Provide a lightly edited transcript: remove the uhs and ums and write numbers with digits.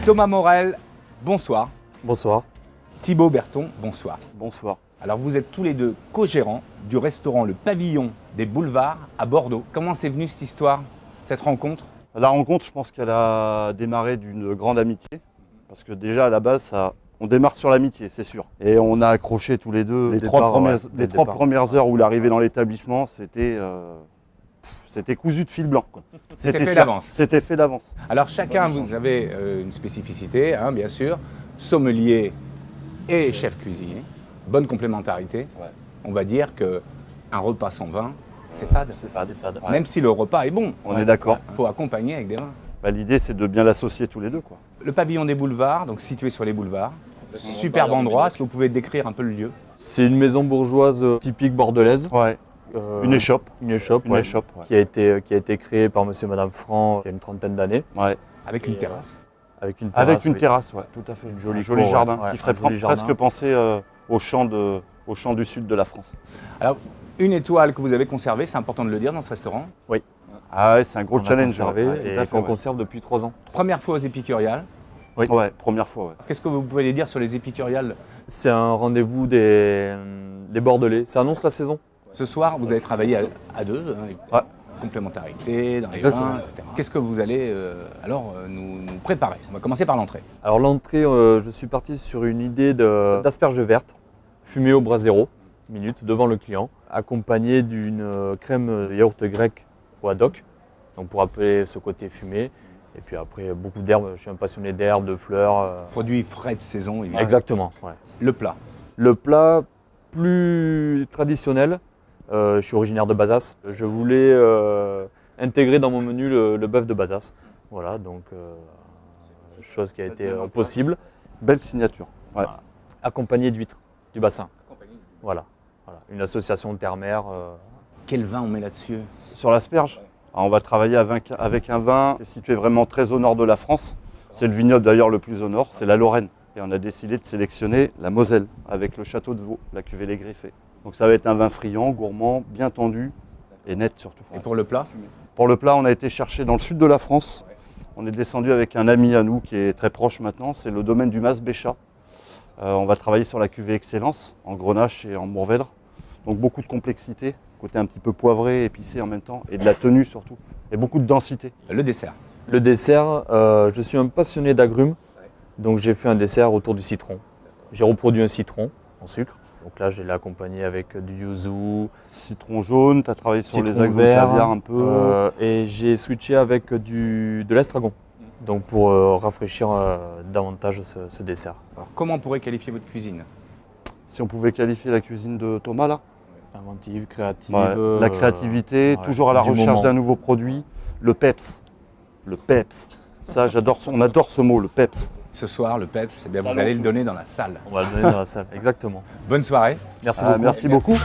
Thomas Morel, bonsoir. Bonsoir. Thibaut Berton, bonsoir. Bonsoir. Alors vous êtes tous les deux co-gérants du restaurant Le Pavillon des Boulevards à Bordeaux. Comment c'est venu cette histoire, cette rencontre? La rencontre, je pense qu'elle a démarré d'une grande amitié. Parce que déjà, à la base, on démarre sur l'amitié, c'est sûr. Et on a accroché tous les deux. Les trois premières heures où il arrivait dans l'établissement, c'était cousu de fil blanc. C'était fait d'avance. C'était fait d'avance. Alors chacun, vous avez une spécificité, hein, bien sûr. Sommelier et chef cuisinier. Bonne complémentarité. Ouais. On va dire qu'un repas sans vin, c'est fade. C'est fade. Même si le repas est bon. On est d'accord. Il faut accompagner avec des vins. L'idée, c'est de bien l'associer tous les deux, quoi. Le Pavillon des Boulevards, donc situé sur les boulevards. Superbe endroit. Est-ce que vous pouvez décrire un peu le lieu? C'est une maison bourgeoise typique bordelaise. Ouais. Une échoppe. Une échoppe, Une ouais, échoppe, ouais. qui a été créée par monsieur et madame Franc il y a une trentaine d'années. Ouais. Avec une terrasse. Avec une terrasse. Avec une oui. terrasse, ouais, tout à fait. Une jolie Un joli cour, jardin ouais, qui ferait un joli presque jardin. penser au champ du sud de la France. Alors, une étoile que vous avez conservée, c'est important de le dire dans ce restaurant. Ah ouais, c'est un gros On a challenge. conservé ouais, tout à et fait, qu'on ouais. conserve depuis 3 ans. Première fois aux Épicuriales. Ouais, première fois, ouais. Qu'est-ce que vous pouvez dire sur les Épicuriales? C'est un rendez-vous des Bordelais. Ça annonce la saison. Ce soir, vous allez travailler à deux, hein, Ouais. complémentarité, dans les Exactement. vins, etc. Qu'est-ce que vous allez nous préparer? On va commencer par l'entrée. Alors l'entrée, je suis parti sur une idée d'asperges vertes, fumées au brasero, minute, devant le client, accompagnée d'une crème yaourt grec au haddock, donc pour appeler ce côté fumé. Et puis après, beaucoup d'herbes, je suis un passionné d'herbes, de fleurs. Produit frais de saison, évidemment. Exactement, ouais. Le plat. Le plat plus traditionnel, je suis originaire de Bazas. Je voulais intégrer dans mon menu le bœuf de Bazas. Voilà, donc chose qui a été possible. Belle signature. Ouais. Voilà. Accompagné d'huîtres du bassin. Voilà. Une association terre-mer. Quel vin on met là-dessus? Sur l'asperge, on va travailler avec un vin qui est situé vraiment très au nord de la France. C'est le vignoble d'ailleurs le plus au nord, c'est la Lorraine. Et on a décidé de sélectionner la Moselle avec le château de Vaux, la cuvée Les Griffés. Donc ça va être un vin friand, gourmand, bien tendu et net surtout. Et pour le plat? Pour le plat, on a été chercher dans le sud de la France. On est descendu avec un ami à nous qui est très proche maintenant, c'est le domaine du Mas-Béchat. On va travailler sur la cuvée Excellence, en Grenache et en Mourvèdre. Donc beaucoup de complexité, côté un petit peu poivré, épicé en même temps, et de la tenue surtout, et beaucoup de densité. Le dessert. Le dessert, je suis un passionné d'agrumes, donc j'ai fait un dessert autour du citron. J'ai reproduit un citron en sucre. Donc là, je l'ai accompagné avec du yuzu, Citron jaune, tu as travaillé sur les citron agrumes vert, caviar un peu. et j'ai switché avec de l'estragon, donc pour rafraîchir davantage ce dessert. Alors, comment on pourrait qualifier votre cuisine? Si on pouvait qualifier la cuisine de Thomas là, Inventive, créative. ouais, la créativité, ouais, toujours à la du recherche moment. d'un nouveau produit, le peps. Le peps. Ça, on adore ce mot, le peps. Ce soir, le peps, eh bien, vous allez le donner dans la salle. On va le donner dans la salle, exactement. Bonne soirée. Merci beaucoup. Merci beaucoup.